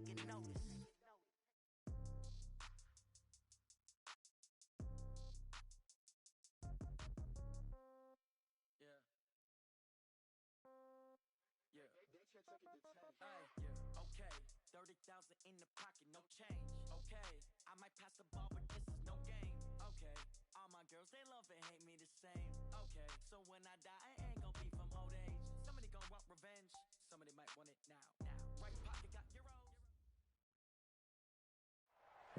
taking notice. Okay, 30,000 in the pocket, no change. Okay, I might pass the ball, but this is no game. Okay, all my girls, they love and hate me the same. Okay, so when I die, I ain't gonna be from old age. Somebody gonna want revenge, somebody might want it now. Right pocket got euros.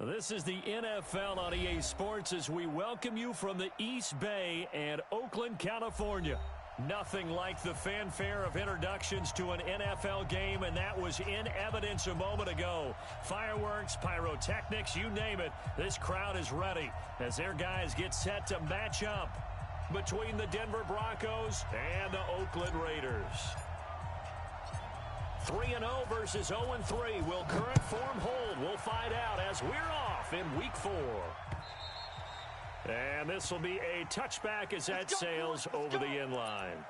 This is the NFL on EA Sports as we welcome you from the East Bay and Oakland, California. Nothing like the fanfare of introductions to an NFL game, and that was in evidence a moment ago. Fireworks, pyrotechnics, you name it, this crowd is ready as their guys get set to match up between the Denver Broncos and the Oakland Raiders. 3-0 versus 0-3. Will current form hold? We'll find out as we're off in Week 4. And this will be a touchback as that sails over the end line.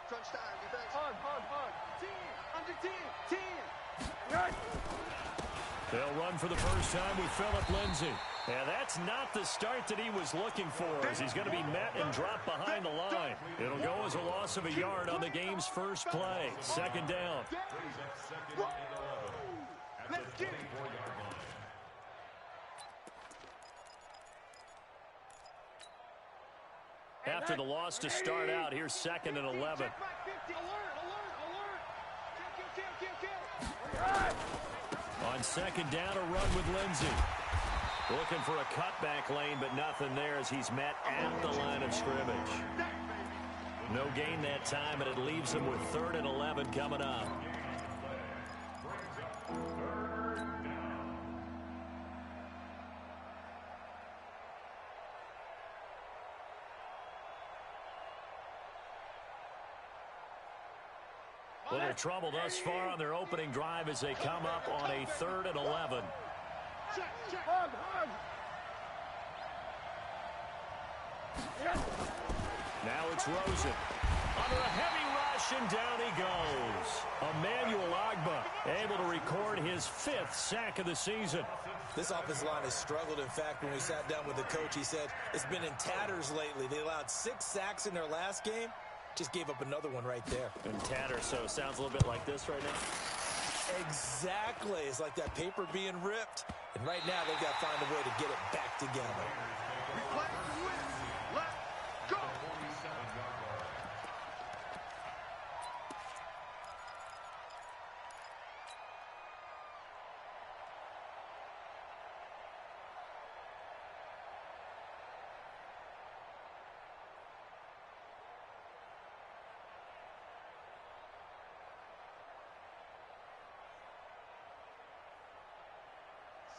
Crunch time, defense. Hug. 10, under 10. They'll run for the first time with Phillip Lindsay. And that's not the start that he was looking for, as he's going to be met and dropped behind the line. It'll go as a loss of a yard on the game's first play. Second down. Let's get it. After the loss to start out, here's 2nd and 11. On second down, a run with Lindsay. Looking for a cutback lane, but nothing there as he's met at the line of scrimmage. No gain that time, and it leaves him with 3rd and 11 coming up. Little trouble thus far on their opening drive as they come up on a 3rd and 11. Hug. Now it's Rosen. Under a heavy rush, and down he goes. Emmanuel Ogbah able to record his 5th sack of the season. This offensive line has struggled. In fact, when we sat down with the coach, he said it's been in tatters lately. They allowed 6 sacks in their last game. Just gave up another one right there. In tatters, so it sounds a little bit like this right now. Exactly. It's like that paper being ripped. And right now, they've got to find a way to get it back together. Let's go.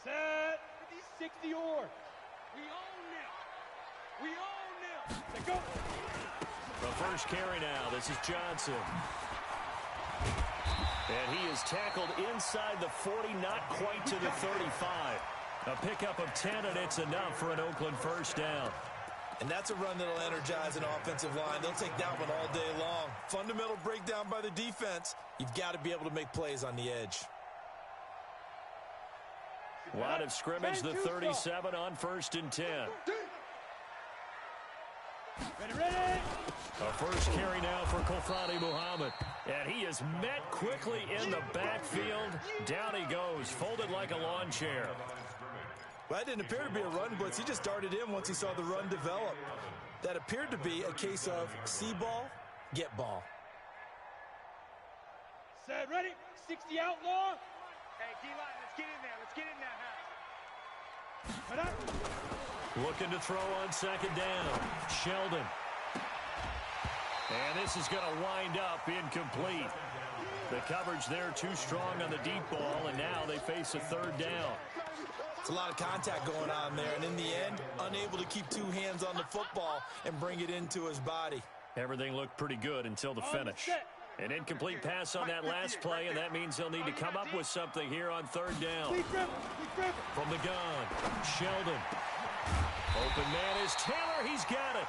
Set. 60 yards. We own them. Let's go. The first carry now. This is Johnson. And he is tackled inside the 40, not quite to the 35. A pickup of 10, and it's enough for an Oakland first down. And that's a run that'll energize an offensive line. They'll take that one all day long. Fundamental breakdown by the defense. You've got to be able to make plays on the edge. Line of scrimmage, the 37 on 1st and 10. Ready. A first carry now for Kofrani Muhammad. And he is met quickly in the backfield. Down he goes, folded like a lawn chair. Well, that didn't appear to be a run blitz. He just darted in once he saw the run develop. That appeared to be a case of see ball, get ball. Set. Ready. 60 outlaw. Hey, D-line, let's get in there. Let's get in there now. Looking to throw on second down. Sheldon. And this is going to wind up incomplete. The coverage there too strong on the deep ball, and now they face a third down. It's a lot of contact going on there, and in the end, unable to keep two hands on the football and bring it into his body. Everything looked pretty good until the finish. An incomplete pass on that last play, and that means they'll need to come up with something here on third down. From the gun, Sheldon. Open man is Taylor. He's got it.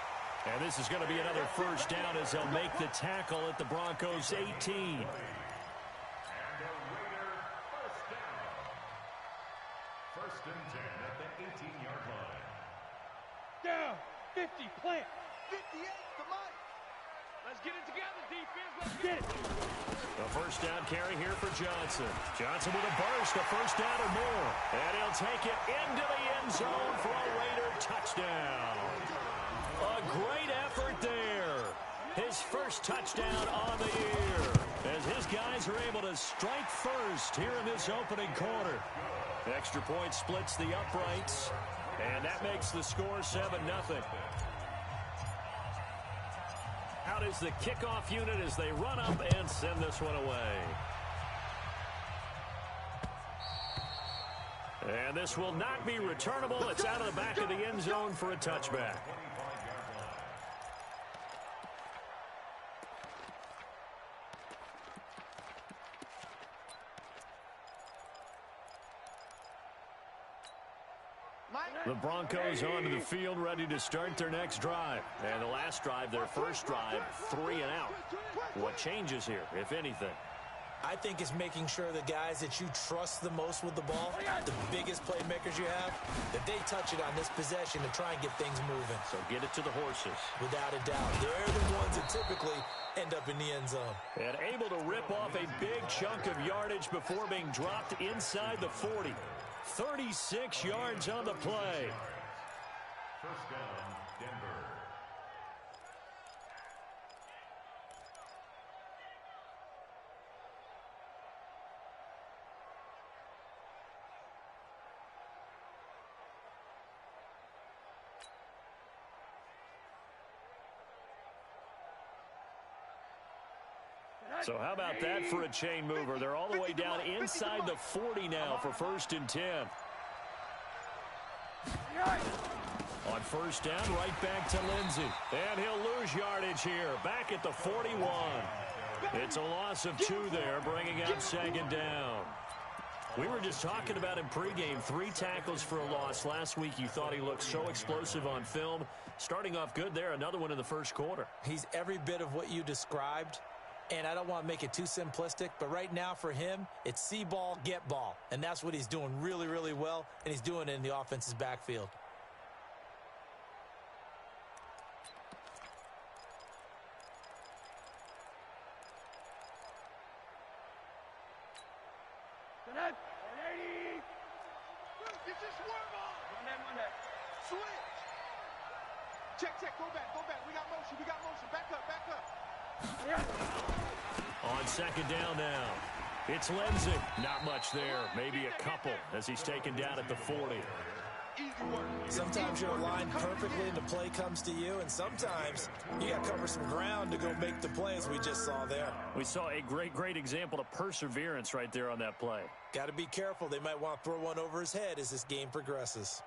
And this is going to be another first down as they'll make the tackle at the Broncos' 18. First and 10 at the 18-yard line. Down, 50, plant. 58, come on. Let's get it together, defense. Let's get it. The first down carry here for Johnson. Johnson with a burst, a first down or more. And he'll take it into the end zone for a Raider touchdown. A great effort there. His first touchdown on the year as his guys are able to strike first here in this opening quarter. Extra point splits the uprights, and that makes the score 7-0. Out is the kickoff unit as they run up and send this one away. And this will not be returnable. It's out of the back of the end zone for a touchback. The Broncos onto the field ready to start their next drive. And the last drive, their first drive, 3 and out. What changes here, if anything? I think it's making sure the guys that you trust the most with the ball, the biggest playmakers you have, that they touch it on this possession to try and get things moving. So get it to the horses. Without a doubt. They're the ones that typically end up in the end zone. And able to rip off a big chunk of yardage before being dropped inside the 40. 36 yards on the play. First down, Denver. So how about that for a chain mover? They're all the way down inside the 40 now for first and 10. On first down, right back to Lindsey. And he'll lose yardage here, back at the 41. It's a loss of 2 there, bringing up second down. We were just talking about him pregame, 3 tackles for a loss. Last week you thought he looked so explosive on film. Starting off good there, another one in the first quarter. He's every bit of what you described. And I don't want to make it too simplistic, but right now for him, it's see ball, get ball. And that's what he's doing really, really well, and he's doing it in the offense's backfield. Check, go back. We got motion, back up. On second down now, it's Lindsey. Not much there, maybe a couple as he's taken down at the 40. Sometimes you're aligned perfectly and the play comes to you, and sometimes you got to cover some ground to go make the play, as we just saw there. We saw a great example of perseverance right there on that play. Got to be careful. They might want to throw one over his head as this game progresses.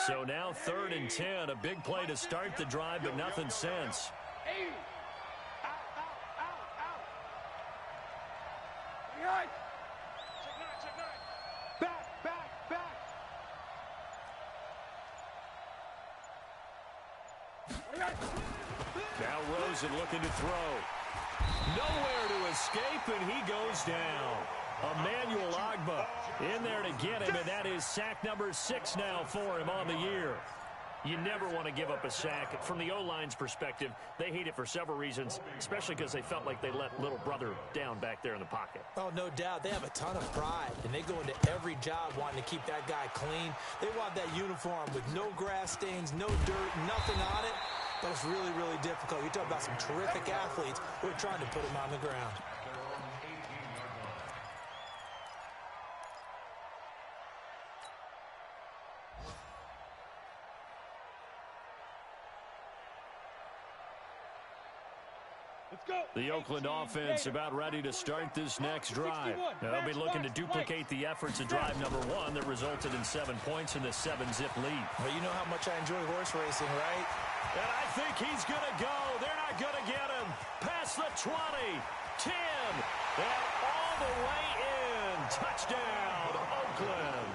So now 3rd and 10, a big play to start the drive, but nothing since. Now Rosen looking to throw. Nowhere to escape, and he goes down. Emmanuel Ogbah in there to get him, and that is sack number 6 now for him on the year. You never want to give up a sack. From the O-line's perspective, they hate it for several reasons, especially because they felt like they let little brother down back there in the pocket. Oh, no doubt. They have a ton of pride, and they go into every job wanting to keep that guy clean. They want that uniform with no grass stains, no dirt, nothing on it. But it's really, really difficult. You talk about some terrific athletes who are trying to put him on the ground. The Oakland offense about ready to start this next drive. They'll be looking to duplicate the efforts of drive number 1 that resulted in 7 points in the 7-zip lead. Well, you know how much I enjoy horse racing, right? And I think he's going to go. They're not going to get him. Past the 20, 10, and all the way in. Touchdown, Oakland.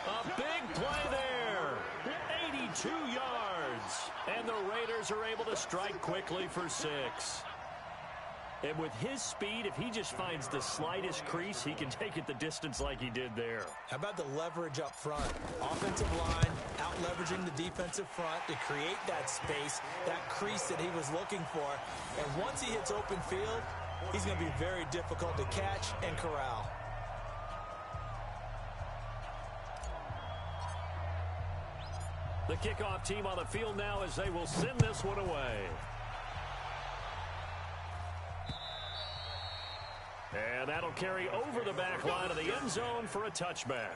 A big play there. 82 yards. And the Raiders are able to strike quickly for 6. And with his speed, if he just finds the slightest crease, he can take it the distance like he did there. How about the leverage up front? Offensive line out-leveraging the defensive front to create that space, that crease that he was looking for. And once he hits open field, he's going to be very difficult to catch and corral. The kickoff team on the field now as they will send this one away. And that'll carry over the back line of the end zone for a touchback.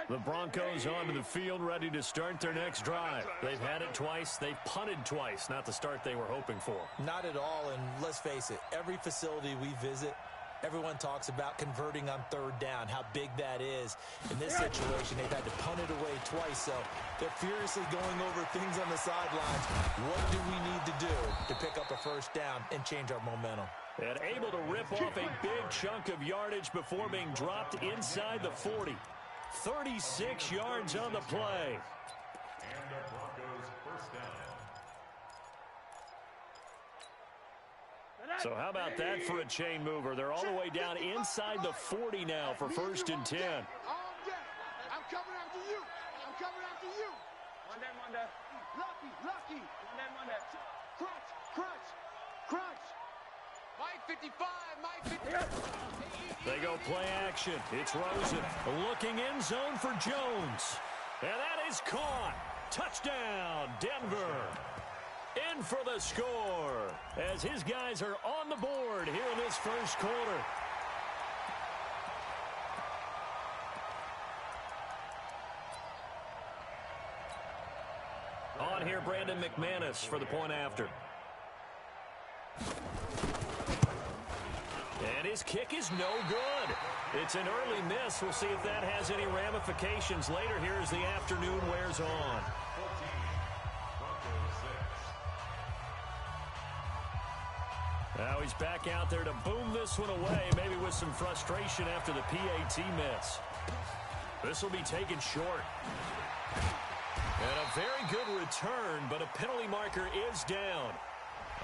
The Broncos onto the field, ready to start their next drive. They've had it twice. They've punted twice. Not the start they were hoping for. Not at all, and let's face it, every facility we visit, everyone talks about converting on third down, how big that is. In this situation, they've had to punt it away twice, so they're furiously going over things on the sidelines. What do we need to do to pick up a first down and change our momentum? And able to rip off a big chunk of yardage before being dropped inside the 40. 36 yards on the play. And the Broncos first down. So how about that for a chain mover? They're all the way down inside the 40 now for 1st and 10. I'm coming after you. I'm coming after you. Wonder. Lucky. Wonder. Crunch. Mike 55, Mike 55. They go play action. It's Rosen looking end zone for Jones. And that is caught. Touchdown, Denver. In for the score as his guys are on the board here in this first quarter. On here, Brandon McManus for the point after. And his kick is no good. It's an early miss. We'll see if that has any ramifications later here as the afternoon wears on. Now he's back out there to boom this one away, maybe with some frustration after the PAT miss. This will be taken short. And a very good return, but a penalty marker is down.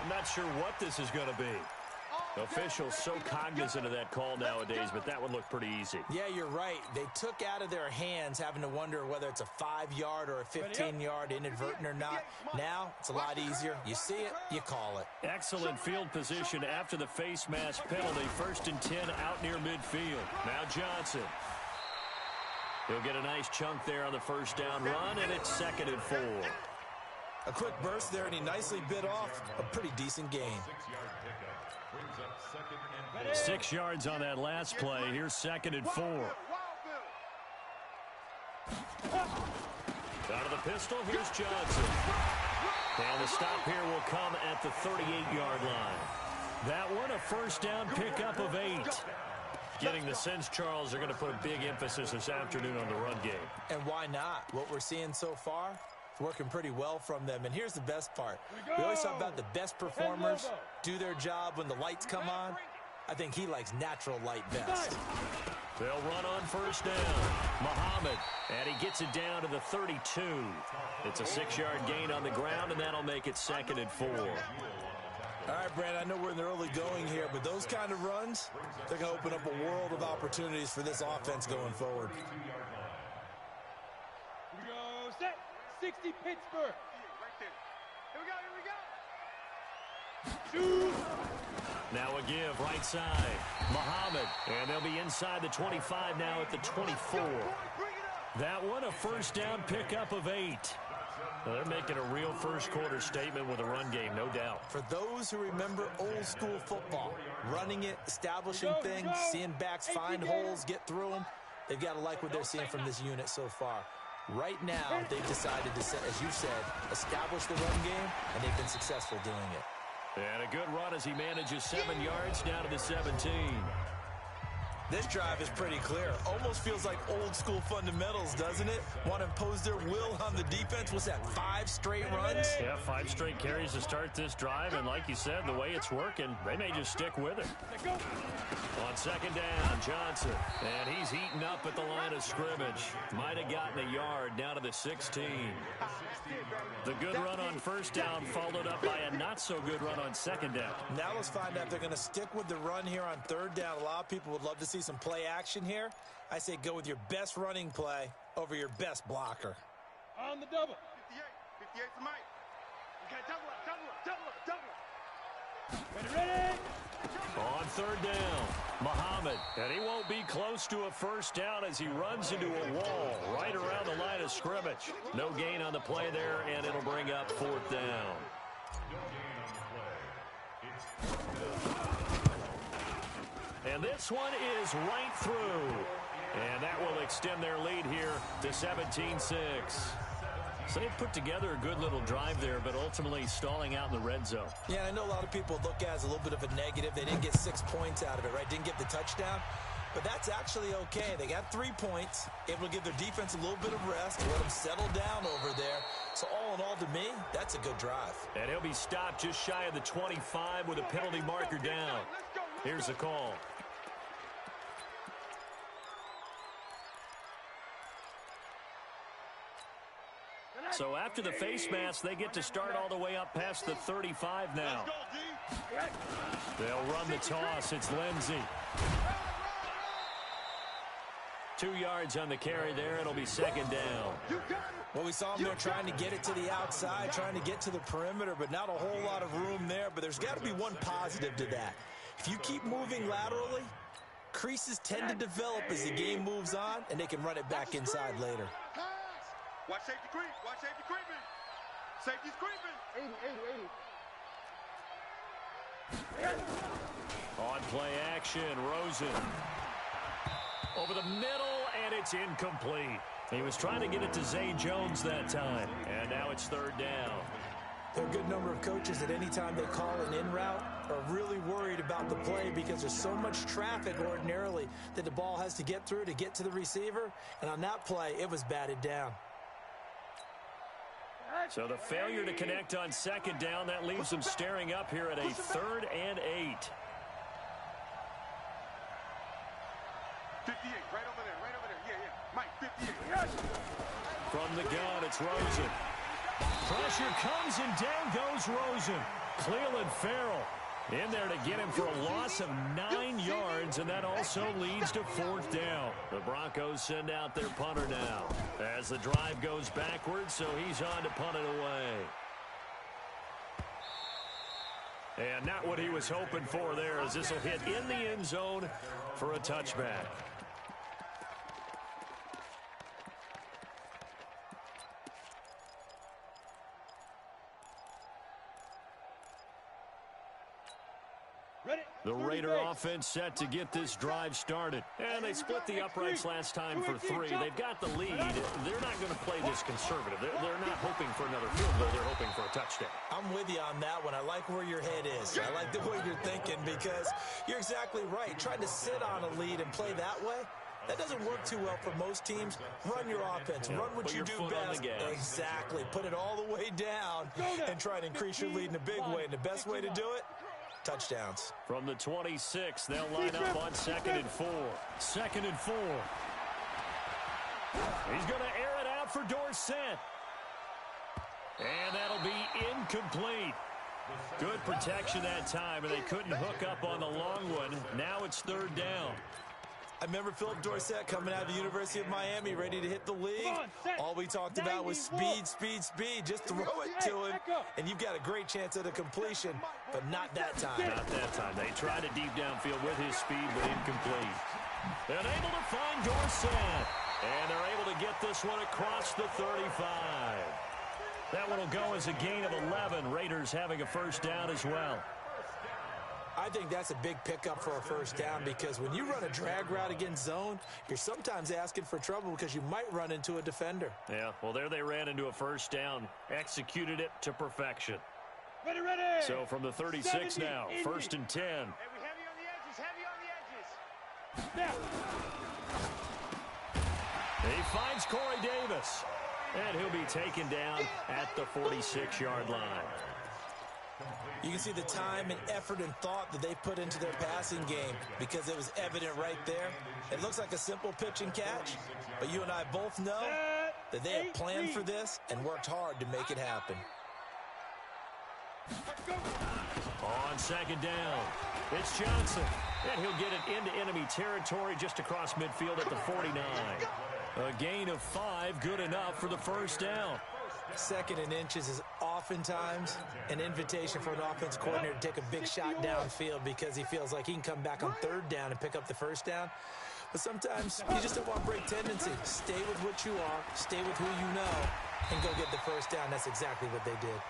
I'm not sure what this is going to be. Officials so cognizant of that call nowadays, but that would look pretty easy. Yeah, you're right. They took out of their hands having to wonder whether it's a 5-yard or a 15-yard inadvertent or not. Now, it's a lot easier. You see it, you call it. Excellent field position after the face mask penalty. 1st and 10 out near midfield. Now Johnson. He'll get a nice chunk there on the first down run, and it's 2nd and 4. A quick burst there, and he nicely bit off a pretty decent gain. 6-yard pickup brings up 2nd and 4. 6 yards on that last play. Here's 2nd and 4. Out of the pistol, here's Johnson. And the stop here will come at the 38-yard line. That one, a first down pickup of 8. Getting the sense, Charles, they're going to put a big emphasis this afternoon on the run game. And why not? What we're seeing so far, it's working pretty well from them. And here's the best part. We always talk about the best performers do their job when the lights come on. I think he likes natural light best. They'll run on first down. Muhammad, and he gets it down to the 32. It's a 6-yard gain on the ground, and that'll make it 2nd and 4. All right, Brad, I know we're in the early going here, but those kind of runs, they're going to open up a world of opportunities for this offense going forward. Here we go, set, 60 Pittsburgh. Here we go. Shoot. Now a give, right side. Muhammad, and they'll be inside the 25 now at the 24. That one, a first down pickup of 8. Well, they're making a real first-quarter statement with a run game, no doubt. For those who remember old-school football, running it, establishing things, seeing backs find holes, get through them, they've got to like what they're seeing from this unit so far. Right now, they've decided to, as you said, establish the run game, and they've been successful doing it. And a good run as he manages 7 yards down to the 17. This drive is pretty clear. Almost feels like old-school fundamentals, doesn't it? Want to impose their will on the defense. What's that, 5 straight runs? Yeah, 5 straight carries to start this drive, and like you said, the way it's working, they may just stick with it. On second down, Johnson, and he's heating up at the line of scrimmage. Might have gotten a yard down to the 16. The good run on first down followed up by a not-so-good run on second down. Now let's find out if they're going to stick with the run here on third down. A lot of people would love to see some play action here. I say go with your best running play over your best blocker. On the double. 58 to Mike. You got double up. Ready. On third down, Muhammad, and he won't be close to a first down as he runs into a wall right around the line of scrimmage. No gain on the play there, and it'll bring up fourth down. And this one is right through. And that will extend their lead here to 17-6. So they put together a good little drive there, but ultimately stalling out in the red zone. Yeah, I know a lot of people look at it as a little bit of a negative. They didn't get 6 points out of it, right? Didn't get the touchdown. But that's actually okay. They got 3 points, able to give their defense a little bit of rest, let them settle down over there. So all in all, to me, that's a good drive. And he'll be stopped just shy of the 25 with a penalty marker down. Here's the call. So after the face mask, they get to start all the way up past the 35 now. They'll run the toss. It's Lindsey. 2 yards on the carry there. It'll be second down. Well, we saw them there trying to get it to the outside, trying to get to the perimeter, but not a whole lot of room there. But there's got to be one positive to that. If you keep moving laterally, creases tend to develop as the game moves on, and they can run it back inside later. Watch safety creep. Watch safety creeping. Safety's creeping. 80. On play action, Rosen. Over the middle, and it's incomplete. He was trying to get it to Zay Jones that time, and now it's third down. There are a good number of coaches that any time they call an in route are really worried about the play because there's so much traffic ordinarily that the ball has to get through to get to the receiver, and on that play, it was batted down. So the failure to connect on second down, that leaves them staring up here at a 3rd and 8. 58, right over there. Yeah. Mike, 58. From the gun, it's Rosen. Pressure comes, and down goes Rosen. Cleveland Farrell in there to get him for a loss of 9 yards, and that also leads to fourth down. The Broncos send out their punter now as the drive goes backwards, so he's on to punt it away. And not what he was hoping for there, as this will hit in the end zone for a touchback. The Raider offense set to get this drive started. And they split the uprights last time for 3. They've got the lead. They're not going to play this conservative. They're not hoping for another field goal. They're hoping for a touchdown. I'm with you on that one. I like where your head is. I like the way you're thinking because you're exactly right. Trying to sit on a lead and play that way, that doesn't work too well for most teams. Run your offense. Run what you do best. Exactly. Put it all the way down and try to increase your lead in a big way. And the best way to do it, touchdowns. From the 26, they'll line up on 2nd and 4. 2nd and 4. He's going to air it out for Dorsett. And that'll be incomplete. Good protection that time, and they couldn't hook up on the long one. Now it's third down. I remember Philip Dorsett coming out of the University of Miami, ready to hit the league. All we talked about was speed, speed, speed. Just throw it to him, and you've got a great chance at a completion, but not that time. Not that time. They tried it deep downfield with his speed, but incomplete. And able to find Dorsett. And they're able to get this one across the 35. That one will go as a gain of 11. Raiders having a first down as well. I think that's a big pickup for a first down because when you run a drag route against zone, you're sometimes asking for trouble because you might run into a defender. Yeah, well, there they ran into a first down. Executed it to perfection. Ready, ready. So from the 36 now, 1st and 10. Hey, we heavy on the edges, heavy on the edges. Now. He finds Corey Davis. And he'll be taken down at the 46-yard line. You can see the time and effort and thought that they put into their passing game because it was evident right there. It looks like a simple pitch and catch, but you and I both know that they have planned for this and worked hard to make it happen. On 2nd down, it's Johnson. And he'll get it into enemy territory just across midfield at the 49. A gain of 5, good enough for the first down. 2nd and inches is oftentimes an invitation for an offense coordinator to take a big shot downfield because he feels like he can come back on 3rd down and pick up the first down. But sometimes you just don't want break tendency. Stay with what you are, stay with who you know, and go get the first down. That's exactly what they did.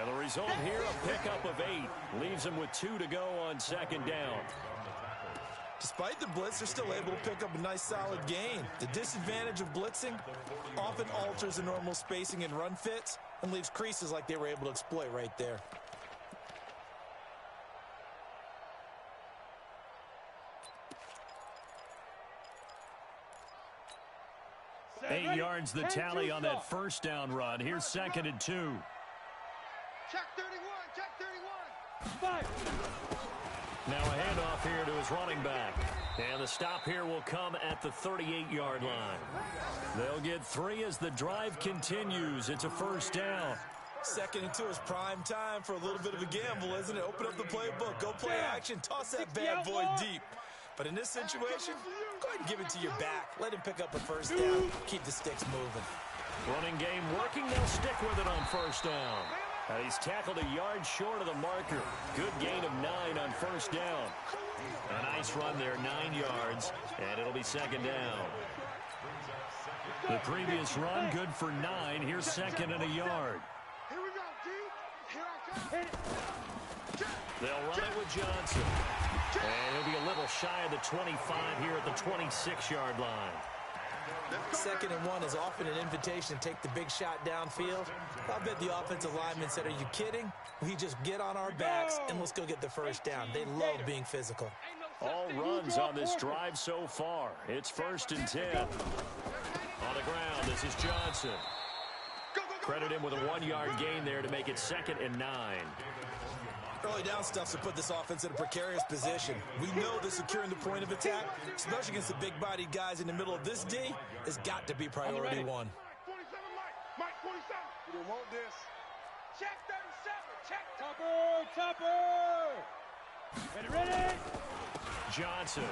And the result here, a pickup of 8. Leaves them with 2 to go on 2nd down. Despite the blitz, they're still able to pick up a nice solid gain. The disadvantage of blitzing often alters the normal spacing and run fits and leaves creases like they were able to exploit right there. Eight yards the tally on that first down run. Here's 2nd and 2. Check 31, check 31. Five. Now a handoff here to his running back. And the stop here will come at the 38-yard line. They'll get 3 as the drive continues. It's a first down. 2nd and 2 is prime time for a little bit of a gamble, isn't it? Open up the playbook, go play action, toss that bad boy deep. But in this situation, go ahead and give it to your back. Let him pick up a first down. Keep the sticks moving. Running game working. They'll stick with it on first down. He's tackled a yard short of the marker. Good gain of 9 on first down. A nice run there, 9 yards, and it'll be 2nd down. The previous run, good for 9. Here's 2nd and a yard. Here we go, D. Here I come. They'll run it with Johnson. And he'll be a little shy of the 25 here at the 26-yard line. 2nd and 1 is often an invitation to take the big shot downfield. I bet the offensive lineman said, are you kidding? We just get on our backs and let's go get the first down. They love being physical. All runs on this drive so far. It's 1st and 10. On the ground, this is Johnson. Credit him with a 1-yard gain there to make it 2nd and 9. Early down stuff to put this offense in a precarious position. We know that securing the point of attack, especially against the big-bodied guys in the middle of this D, has got to be priority 1. Mike 47. You don't want this. Check 37. Check. Topper. Ready. Johnson.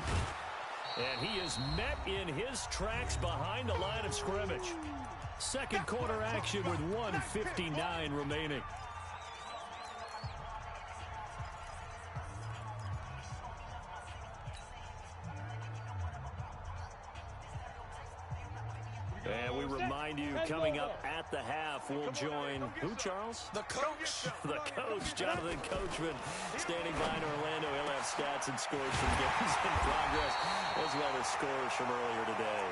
And he is met in his tracks behind the line of scrimmage. Second quarter action with 1:59 remaining. And we remind you, coming up at the half, we'll join who, Charles? The coach. The coach, Jonathan Coachman, standing by in Orlando. He'll have stats and scores from games in progress, as well as scores from earlier today.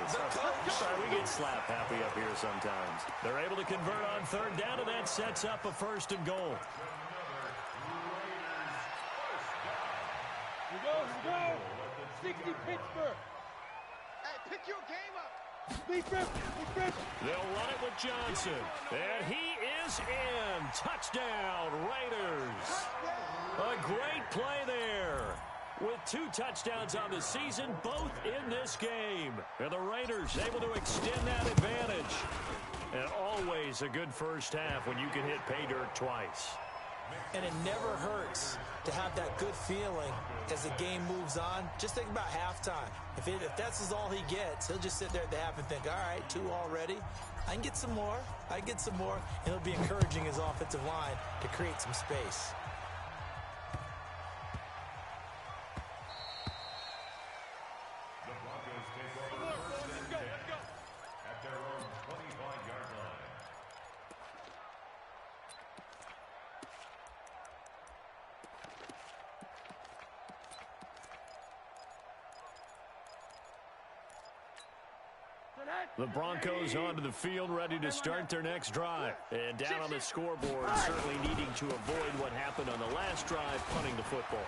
Sorry, we get slap happy up here sometimes. They're able to convert on 3rd down, and that sets up a 1st and goal. Here we go. 60 Pittsburgh. Hey, pick your game up. They'll run it with Johnson. And he is in. Touchdown, Raiders. A great play there. With 2 touchdowns on the season, both in this game. And the Raiders able to extend that advantage. And always a good first half when you can hit pay dirt twice. And it never hurts to have that good feeling as the game moves on. Just think about halftime. If that's all he gets, he'll just sit there at the half and think, all right, 2 already. I can get some more. And he'll be encouraging his offensive line to create some space. The Broncos take over first and 10 at their own 25-yard line. The Broncos onto the field, ready to start their next drive. And down on the scoreboard, certainly needing to avoid what happened on the last drive, punting the football.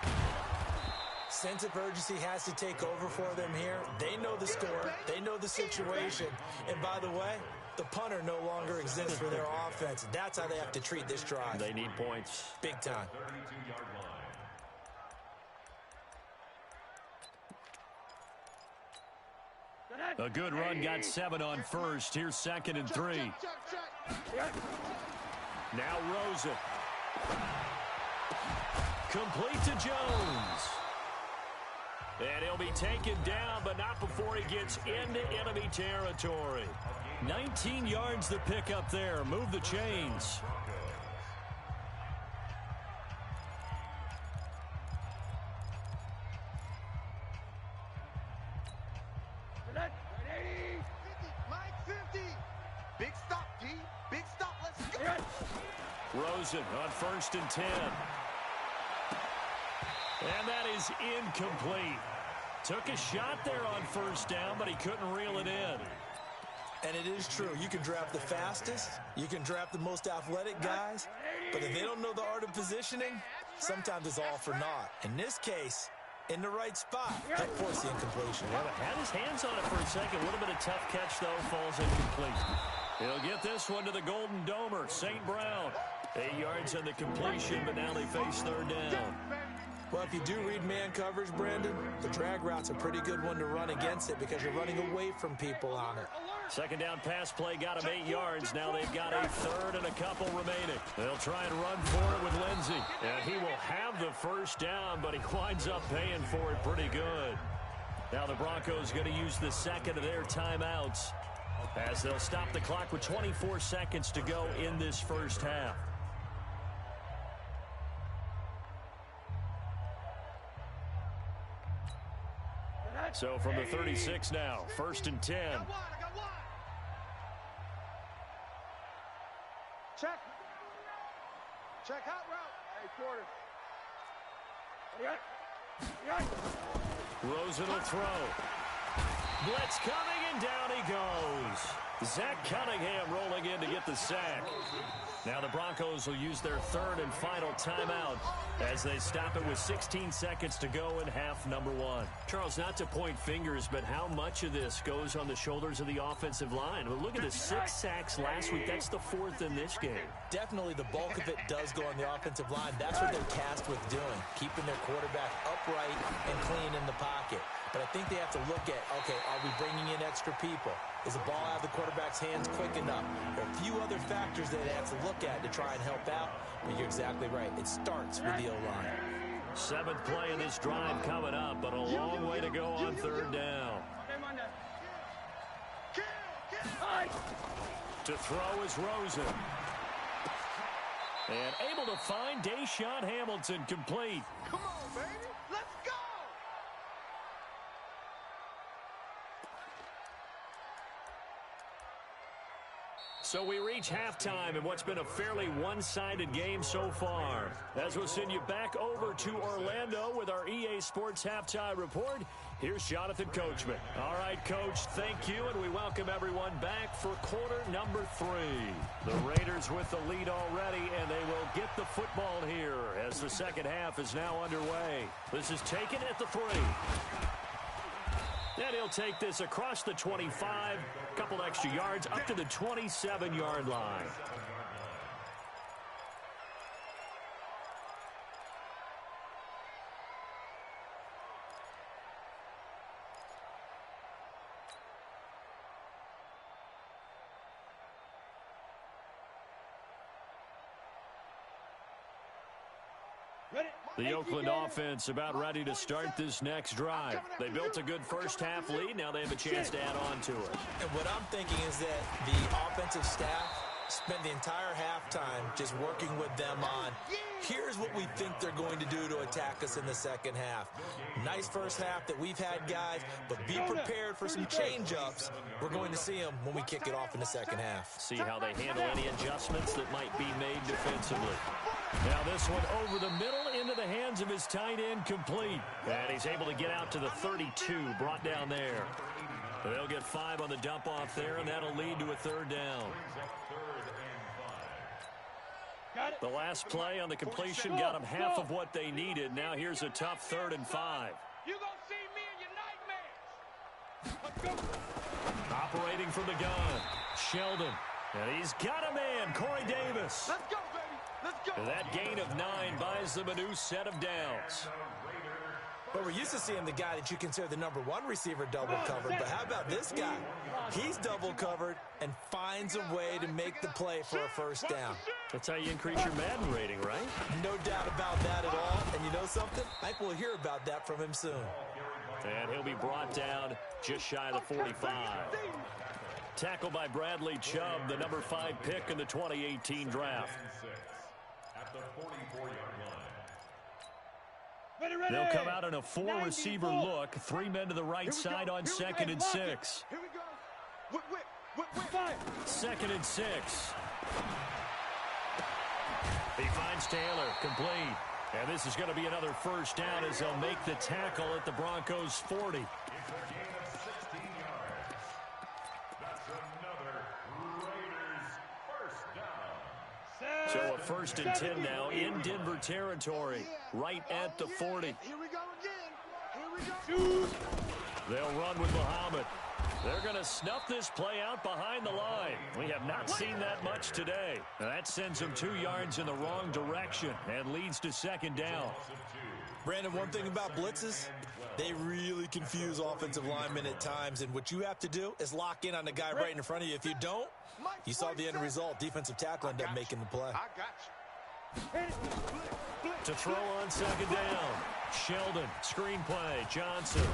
Sense of urgency has to take over for them here. They know the score. They know the situation. And by the way, the punter no longer exists for their offense. That's how they have to treat this drive. They need points. Big time. A good run, got 7 on first. Here's 2nd and 3. Now Rosen. Complete to Jones. And he'll be taken down, but not before he gets into enemy territory. 19 yards to pick up there. Move the chains. Big stop, D. Big stop. Let's go. Rosen on 1st and 10. And that is incomplete. Took a shot there on 1st down, but he couldn't reel it in. And it is true. You can draft the fastest. You can draft the most athletic guys. But if they don't know the art of positioning, sometimes it's all for naught. In this case, in the right spot, that forced the incompletion. Well, had his hands on it for a second. A little bit of tough catch, though. Falls incomplete. He'll get this one to the Golden Domer, St. Brown. 8 yards on the completion, but now they face 3rd down. Well, if you do read man coverage, Brandon, the drag route's a pretty good one to run against it because you're running away from people on it. 2nd down pass play got him 8 yards. Now they've got a 3rd and a couple remaining. They'll try and run for it with Lindsey. And he will have the 1st down, but he winds up paying for it pretty good. Now the Broncos going to use the 2nd of their timeouts as they'll stop the clock with 24 seconds to go in this first half. So from the 36 now, 1st and 10. Check. Check hot route. Hey, quarter. Rosen will throw. Blitz coming, and down he goes. Zach Cunningham rolling in to get the sack. Now the Broncos will use their 3rd and final timeout as they stop it with 16 seconds to go in half number 1. Charles, not to point fingers, but how much of this goes on the shoulders of the offensive line? Well, look at the 6 sacks last week. That's the 4th in this game. Definitely the bulk of it does go on the offensive line. That's what they're tasked with doing, keeping their quarterback upright and clean in the pocket. But I think they have to look at, okay, are we bringing in extra people? Is the ball out of the quarterback's hands quick enough? There are a few other factors that they have to look at to try and help out. But you're exactly right. It starts with the O-line. 7th play of this drive coming up, but a long way to go on 3rd down. To throw is Rosen. And able to find Deshaun Hamilton complete. Come on, baby. Let's go. So we reach halftime in what's been a fairly one-sided game so far. As we'll send you back over to Orlando with our EA Sports Halftime Report, here's Jonathan Coachman. All right, Coach, thank you, and we welcome everyone back for quarter number 3. The Raiders with the lead already, and they will get the football here as the second half is now underway. This is taken at the 3. And he'll take this across the 25, a couple extra yards, up to the 27-yard line. The Oakland offense about ready to start this next drive. They built a good first half lead. Now they have a chance to add on to it. And what I'm thinking is that the offensive staff spent the entire halftime just working with them on, here's what we think they're going to do to attack us in the second half. Nice first half that we've had, guys, but be prepared for some change-ups. We're going to see them when we kick it off in the second half. See how they handle any adjustments that might be made defensively. Now this one over the middle into the hands of his tight end, complete. And he's able to get out to the 32, brought down there. They'll get 5 on the dump-off there, and that'll lead to a third down. The last play on the completion got them half of what they needed. Now here's a tough 3rd and 5. You're going to see me in your nightmares. Let's go. Operating from the gun, Sheldon. And he's got a man, Corey Davis. Let's go, baby. Let's go. That gain of 9 buys them a new set of downs. But we're used to seeing the guy that you consider the number 1 receiver double covered. But how about this guy? He's double covered and finds a way to make the play for a first down. That's how you increase your Madden rating, right? No doubt about that at all. And you know something? I think we'll hear about that from him soon. And he'll be brought down just shy of the 45. Tackled by Bradley Chubb, the number 5 pick in the 2018 draft. At the 44-yard line. They'll come out in a 4-receiver look. 3 men to the right side on 2nd and 6. Here we go. Whip. 2nd and 6. He finds Taylor, complete. And this is going to be another first down as they'll make the tackle at the Broncos' 40. It's a gain of 16 yards. That's another Raiders first down. So a 1st and 10 now in Denver territory, right at the 40. Here we go again. Here we go. They'll run with Muhammad. They're going to snuff this play out behind the line. We have not seen that much today. And that sends them 2 yards in the wrong direction and leads to 2nd down. Brandon, one thing about blitzes, they really confuse offensive linemen at times. And what you have to do is lock in on the guy right in front of you. If you don't, you saw the end result. Defensive tackle ended up making the play. I got you. To throw on 2nd down. Sheldon, screenplay, Johnson.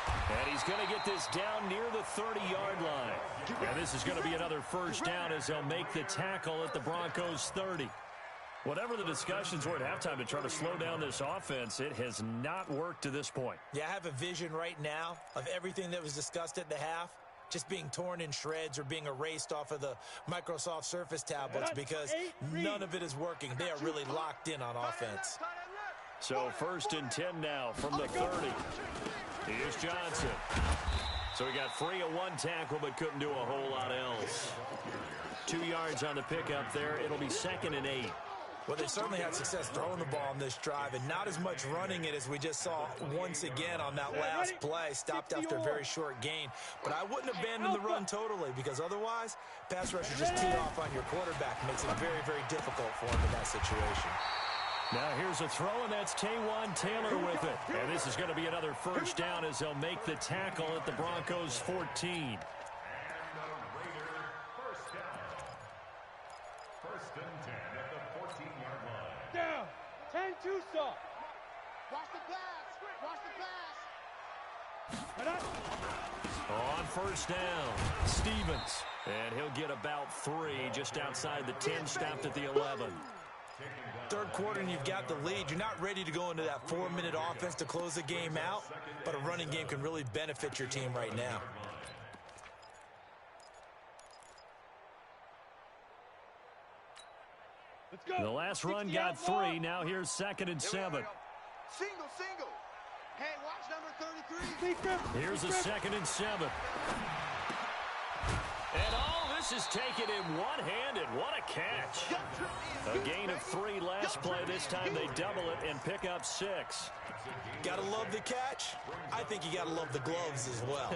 And he's going to get this down near the 30-yard line. And this is going to be another first down as they'll make the tackle at the Broncos' 30. Whatever the discussions were at halftime to try to slow down this offense, it has not worked to this point. Yeah, I have a vision right now of everything that was discussed at the half just being torn in shreds or being erased off of the Microsoft Surface tablets because none of it is working. They are really locked in on offense. So 1st and 10 now from the 30. Here's Johnson. So he got free of 1 tackle but couldn't do a whole lot else. 2 yards on the pickup there. It'll be 2nd and 8. Well, they certainly had success throwing the ball on this drive and not as much running it as we just saw once again on that last play. Stopped after a very short gain. But I wouldn't abandon the run totally because otherwise, pass rusher just tee off on your quarterback. Makes it very, very difficult for him in that situation. Now here's a throw, and that's Taywan Taylor with it. And this is going to be another first down as they'll make the tackle at the Broncos' 14. And the Raider first down. 1st and 10 at the 14-yard line. Down. 10 Tucson. Watch the pass. On first down, Stevens. And he'll get about 3 just outside the 10, stopped at the 11. 3rd quarter and you've got the lead. You're not ready to go into that 4-minute offense to close the game out, but a running game can really benefit your team right now. Let's go. The last run got 3. Now here's 2nd and 7. Single. Hey, watch number 33. Here's a 2nd and 7. And all this is taken in one-handed. What a catch. A gain of 3 last play. This time they double it and pick up 6. Gotta love the catch. I think you gotta love the gloves as well.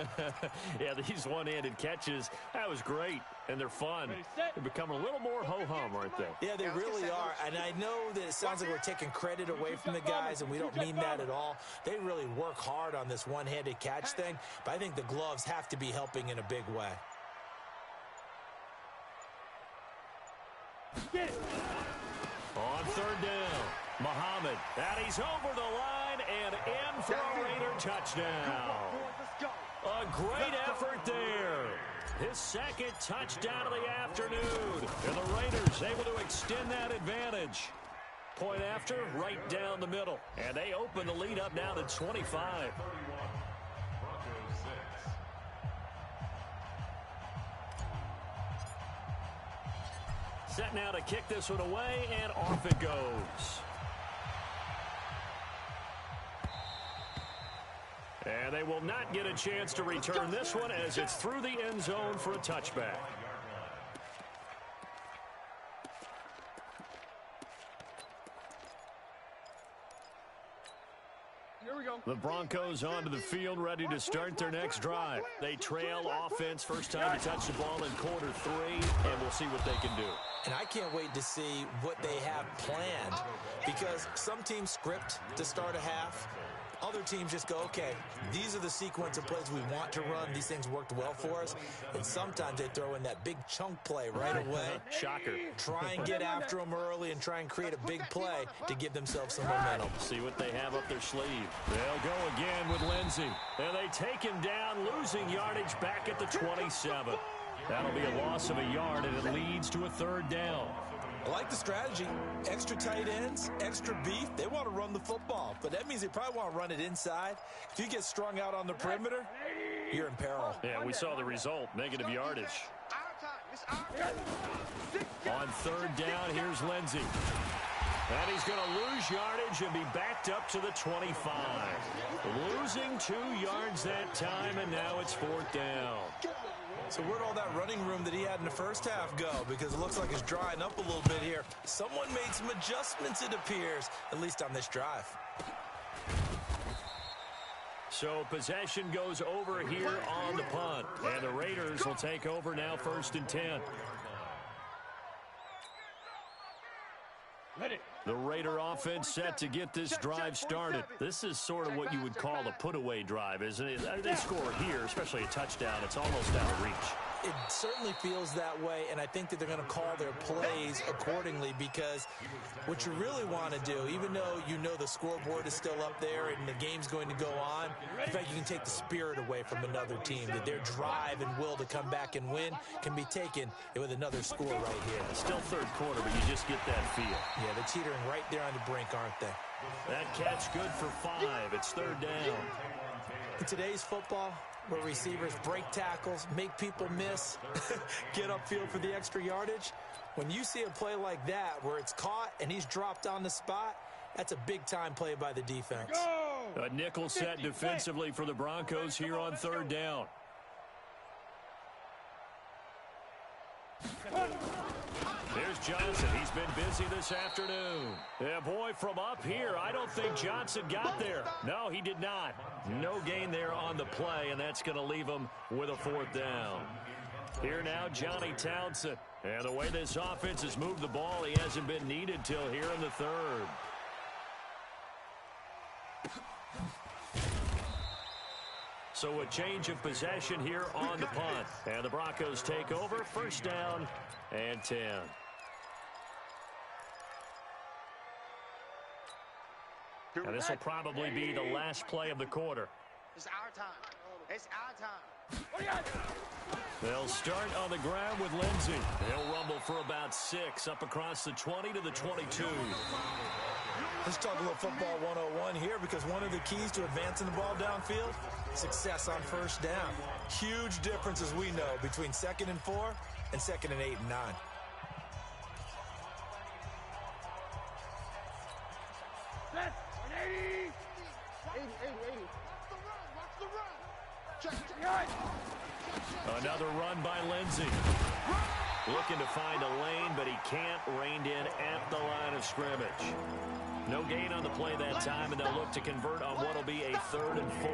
Yeah, these one-handed catches, that was great. And they're fun. They become a little more ho-hum, aren't they? Yeah, they really are. And I know that it sounds like we're taking credit away from the guys, and we don't mean that at all. They really work hard on this one-handed catch thing, but I think the gloves have to be helping in a big way. On 3rd down, Muhammad. And he's over the line and in for a Raider touchdown. A great effort there. His 2nd touchdown of the afternoon. And the Raiders able to extend that advantage. Point after, right down the middle. And they open the lead up now to 25. Set now to kick this one away, and off it goes. And they will not get a chance to return this one as it's through the end zone for a touchback. The Broncos onto the field, ready to start their next drive. They trail offense, first time to touch the ball in quarter 3, and we'll see what they can do. And I can't wait to see what they have planned, because some teams script to start a half. Other teams just go, okay, these are the sequence of plays we want to run. These things worked well for us. And sometimes they throw in that big chunk play right away. Shocker. Try and get after them early and try and create a big play to give themselves some momentum. See what they have up their sleeve. They'll go again with Lindsey. And they take him down, losing yardage back at the 27. That'll be a loss of a yard, and it leads to a third down. I like the strategy. Extra tight ends, extra beef. They want to run the football, but that means they probably want to run it inside. If you get strung out on the perimeter, you're in peril. Yeah, we saw the result, negative yardage. On third down, here's Lindsey. And he's going to lose yardage and be backed up to the 25. Losing 2 yards that time, and now it's fourth down. So where'd all that running room that he had in the first half go? Because it looks like it's drying up a little bit here. Someone made some adjustments, it appears, at least on this drive. So possession goes over here on the punt. And the Raiders will take over now, 1st and 10. The Raider offense set to get this drive started. This is sort of what you would call a put-away drive, isn't it? They score here, especially a touchdown. It's almost out of reach. It certainly feels that way, and I think that they're going to call their plays accordingly, because what you really want to do, even though you know the scoreboard is still up there and the game's going to go on, in fact, you can take the spirit away from another team, that their drive and will to come back and win can be taken with another score right here. Still third quarter, but you just get that feel. Yeah, they're teetering right there on the brink, aren't they? That catch good for 5. It's third down. In today's football, where receivers break tackles, make people miss, get upfield for the extra yardage, when you see a play like that where it's caught and he's dropped on the spot, that's a big-time play by the defense. A nickel set defensively for the Broncos here on third down. Here's Johnson. He's been busy this afternoon. Yeah, boy, from up here, I don't think Johnson got there. No, he did not. No gain there on the play, and that's going to leave him with a fourth down. Here now, Johnny Townsend. And the way this offense has moved the ball, he hasn't been needed till here in the third. So a change of possession here on the punt. And the Broncos take over, 1st down and 10. And this will probably be the last play of the quarter. It's our time. It's our time. They'll start on the ground with Lindsey. He'll rumble for about 6 up across the 20 to the 22. Let's talk a little football 101 here, because one of the keys to advancing the ball downfield, success on first down. Huge difference, as we know, between 2nd and 4 and 2nd and 8 and 9. Set, 180. 80. Watch the run. Check. Another run by Lindsey. Looking to find a lane, but he can't. Reined in at the line of scrimmage. No gain on the play that time, and they'll look to convert on what will be a 3rd and 4.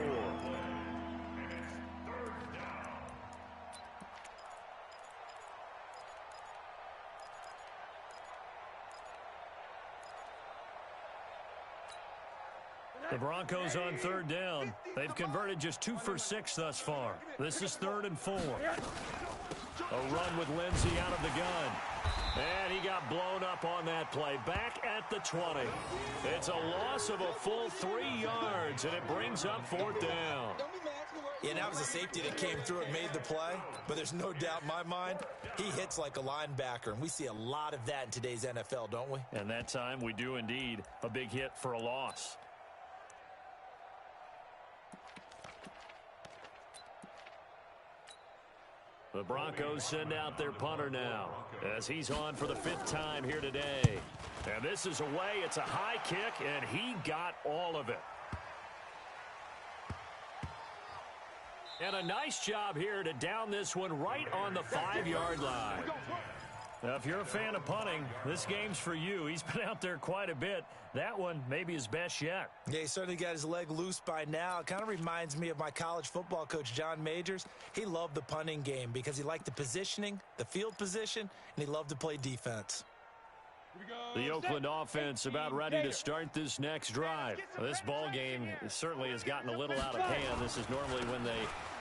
The Broncos on 3rd down. They've converted just 2 for 6 thus far. This is 3rd and 4. A run with Lindsey out of the gun. And he got blown up on that play. Back at the 20. It's a loss of a full 3 yards, and it brings up 4th down. Yeah, that was a safety that came through and made the play, but there's no doubt in my mind, he hits like a linebacker, and we see a lot of that in today's NFL, don't we? And that time we do indeed. A big hit for a loss. The Broncos send out their punter now as he's on for the 5th time here today. And this is away. It's a high kick, and he got all of it. And a nice job here to down this one right on the 5-yard line. Now, if you're a fan of punting, this game's for you. He's been out there quite a bit. That one maybe his best yet. Yeah, he certainly got his leg loose by now. It kind of reminds me of my college football coach, John Majors. He loved the punting game because he liked the positioning, the field position, and he loved to play defense. The Oakland offense about ready to start this next drive. This ball game certainly has gotten a little out of hand. This is normally when they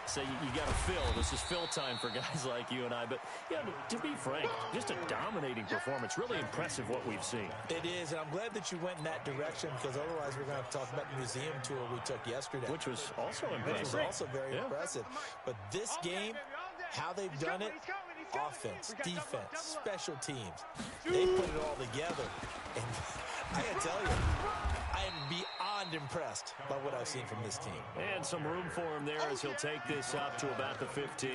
say you got to fill. This is fill time for guys like you and I. But, yeah, to be frank, just a dominating performance. Really impressive what we've seen. It is, and I'm glad that you went in that direction because otherwise we're going to have to talk about the museum tour we took yesterday. Which was also impressive. Which was also very impressive. But this game, how they've done it, offense, defense, special teams, they put it all together. And I got to tell you, I am beyond impressed by what I've seen from this team. And some room for him there as he'll take this up to about the 15.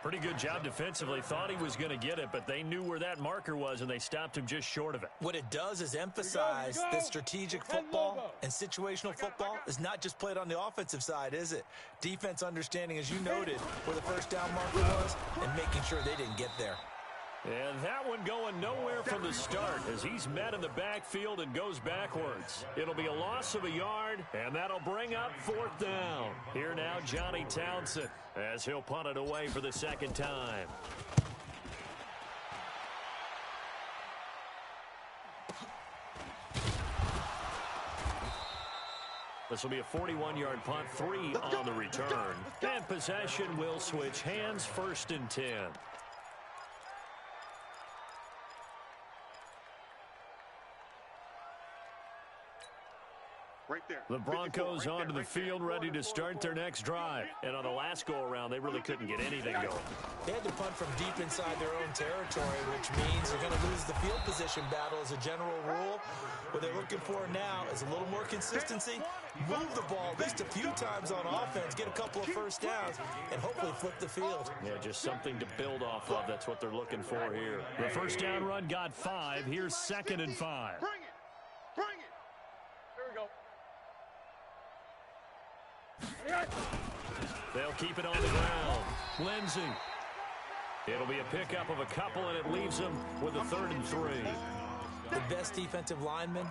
Pretty good job defensively. Thought he was going to get it, but they knew where that marker was, and they stopped him just short of it. What it does is emphasize that strategic football and situational football is not just played on the offensive side, is it? Defense understanding, as you noted, where the first down marker was and making sure they didn't get there. And that one going nowhere from the start as he's met in the backfield and goes backwards. It'll be a loss of a yard, and that'll bring up 4th down. Here now, Johnny Townsend, as he'll punt it away for the second time. This will be a 41-yard punt, 3 on the return. And possession will switch hands, 1st and 10. Right there. The Broncos onto the field, ready to start their next drive. And on the last go-around, they really couldn't get anything going. They had to punt from deep inside their own territory, which means they're going to lose the field position battle as a general rule. What they're looking for now is a little more consistency, move the ball at least a few times on offense, get a couple of first downs, and hopefully flip the field. Yeah, just something to build off of. That's what they're looking for here. The first down run got 5. Here's 2nd and 5. Bring it. Bring it. There we go. They'll keep it on the ground. Lindsey. It'll be a pickup of a couple, and it leaves them with a 3rd and 3. The best defensive linemen,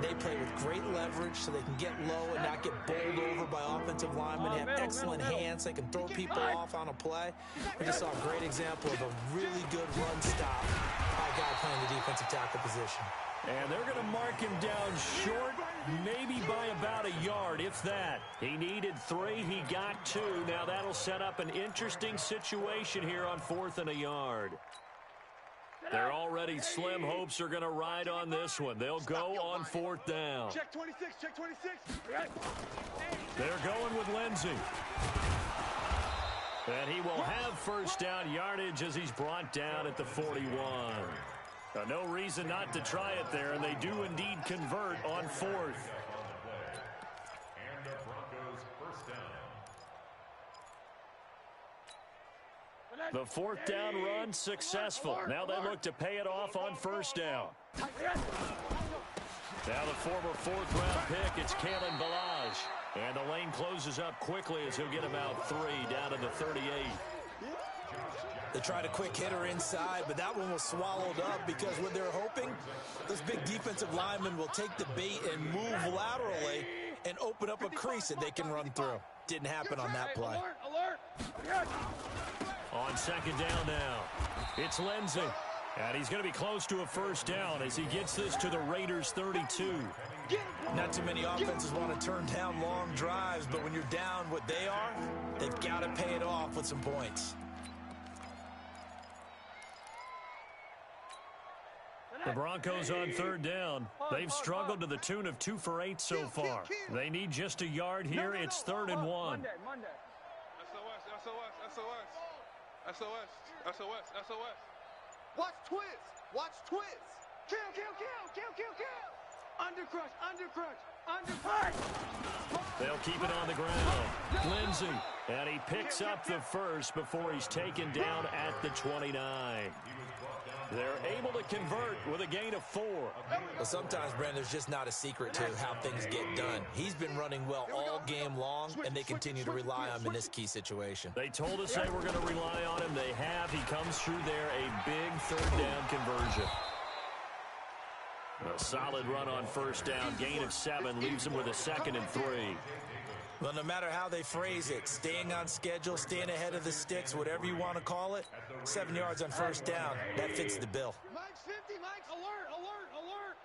they play with great leverage so they can get low and not get bowled over by offensive linemen. They have excellent hands. They can throw people off on a play. We just saw a great example of a really good run stop by a guy playing the defensive tackle position. And they're going to mark him down short, maybe by about a yard, if that. He needed 3. He got 2. Now that'll set up an interesting situation here on 4th and a yard. They're already slim hopes are going to ride on this one. They'll go on 4th down. Check 26, check 26. They're going with Lindsey. And he will have first down yardage as he's brought down at the 41. No reason not to try it there, and they do indeed convert on 4th. And the Broncos first down. The 4th down run successful. Now they look to pay it off on 1st down. Now the former 4th-round pick, it's Kalen Ballage. And the lane closes up quickly as he'll get about 3 down to the 38. They tried a quick hitter inside, but that one was swallowed up because what they're hoping, those big defensive linemen will take the bait and move laterally and open up a crease that they can run through. Didn't happen on that play. On 2nd down now, it's Lindsey. And he's going to be close to a first down as he gets this to the Raiders' 32. Not too many offenses want to turn down long drives, but when you're down what they are, they've got to pay it off with some points. The Broncos on 3rd down. They've struggled to the tune of 2 for 8 so far. They need just a yard here. It's 3rd and 1. Monday. SOS. Watch twist. Watch twist. Kill. Undercrush. They'll keep it on the ground. Lindsey And he picks up the first before he's taken down at the 29. They're able to convert with a gain of 4. Well, sometimes, Brandon, there's just not a secret to how things get done. He's been running well all game long, and they continue to rely on him in this key situation. They told us they were going to rely on him. They have. He comes through there, a big third down conversion. A solid run on first down. Gain of 7 leaves him with a 2nd and 3. Well, no matter how they phrase it, staying on schedule, staying ahead of the sticks, whatever you want to call it, 7 yards on first down, that fits the bill. Mike's 50, Mike's alert, alert, alert.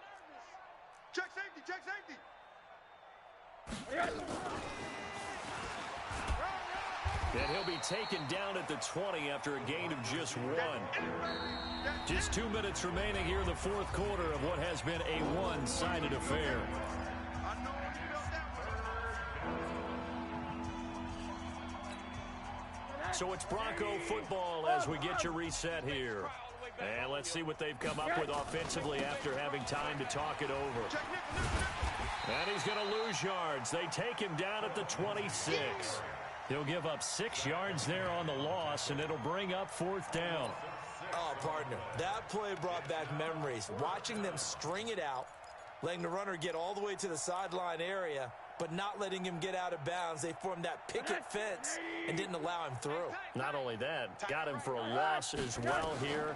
Check safety, check safety. And he'll be taken down at the 20 after a gain of just 1. Just 2 minutes remaining here in the fourth quarter of what has been a one-sided affair. I know you felt that one. So it's Bronco football as we get you reset here. And let's see what they've come up with offensively after having time to talk it over. And he's going to lose yards. They take him down at the 26. He'll give up 6 yards there on the loss, and it'll bring up 4th down. Oh, partner, that play brought back memories. Watching them string it out, letting the runner get all the way to the sideline area, but not letting him get out of bounds. They formed that picket fence and didn't allow him through. Not only that, got him for a loss as well here.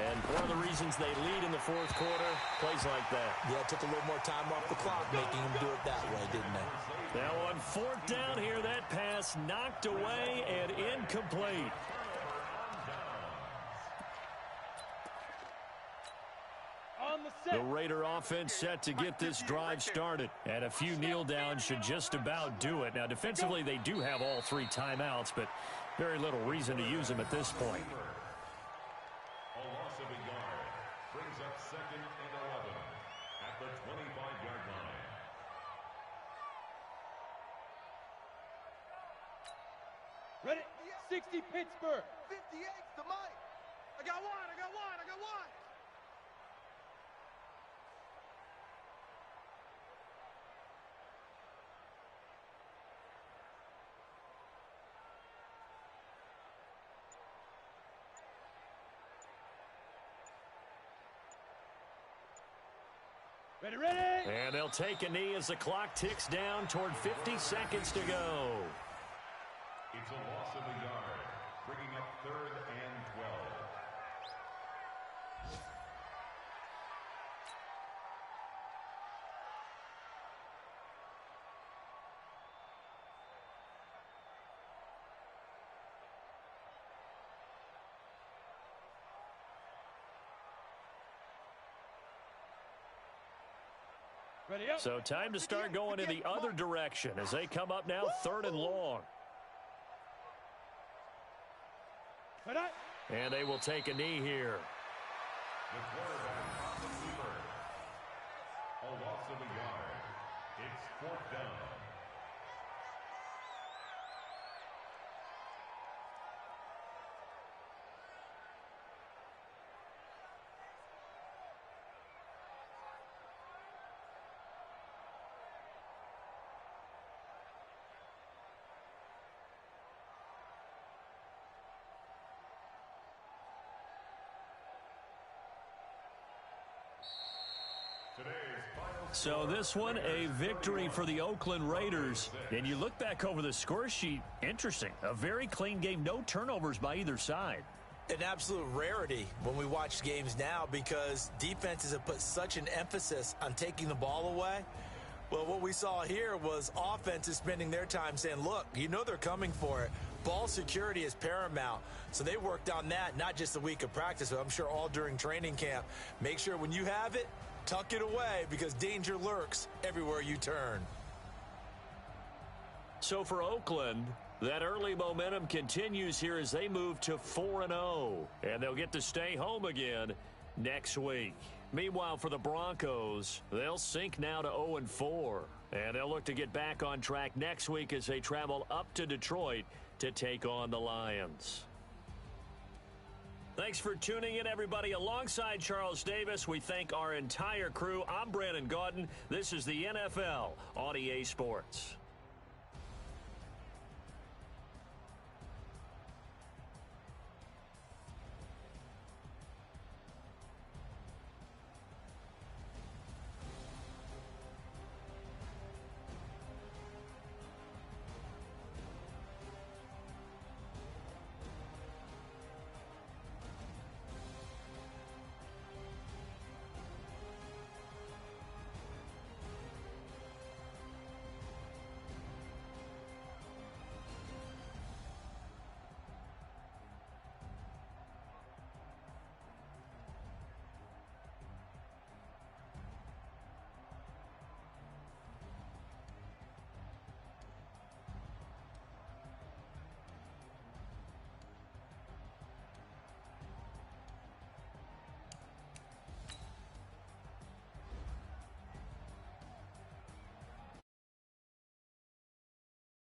And one of the reasons they lead in the fourth quarter, plays like that. Yeah, it took a little more time off the clock, making him do it that way, didn't they? Now on 4th down here, that pass knocked away and incomplete. The Raider offense set to get this drive started. And a few kneel downs should just about do it. Now, defensively, they do have all 3 timeouts, but very little reason to use them at this point. A loss of a yard brings up 2nd and 11 at the 25-yard line. Ready? 60 Pittsburgh. 58's the Mike. I got one, I got one, I got one. Ready, ready? And they'll take a knee as the clock ticks down toward 50 seconds to go. It's a loss of a yard, bringing up 3rd and 12. Ready up. So time to start going in the other direction as they come up now 3rd and long. Ready? And they will take a knee here. The quarterback on the keeper. A loss of a yard. It's 4th down. So this one, a victory for the Oakland Raiders. And you look back over the score sheet, interesting. A very clean game, no turnovers by either side. An absolute rarity when we watch games now because defenses have put such an emphasis on taking the ball away. Well, what we saw here was offenses spending their time saying, look, you know they're coming for it. Ball security is paramount. So they worked on that, not just a week of practice, but I'm sure all during training camp. Make sure when you have it, tuck it away because danger lurks everywhere you turn. So for Oakland, that early momentum continues here as they move to 4-0. And they'll get to stay home again next week. Meanwhile, for the Broncos, they'll sink now to 0-4. And they'll look to get back on track next week as they travel up to Detroit to take on the Lions. Thanks for tuning in, everybody. Alongside Charles Davis, we thank our entire crew. I'm Brandon Gaudin. This is the NFL on EA Sports.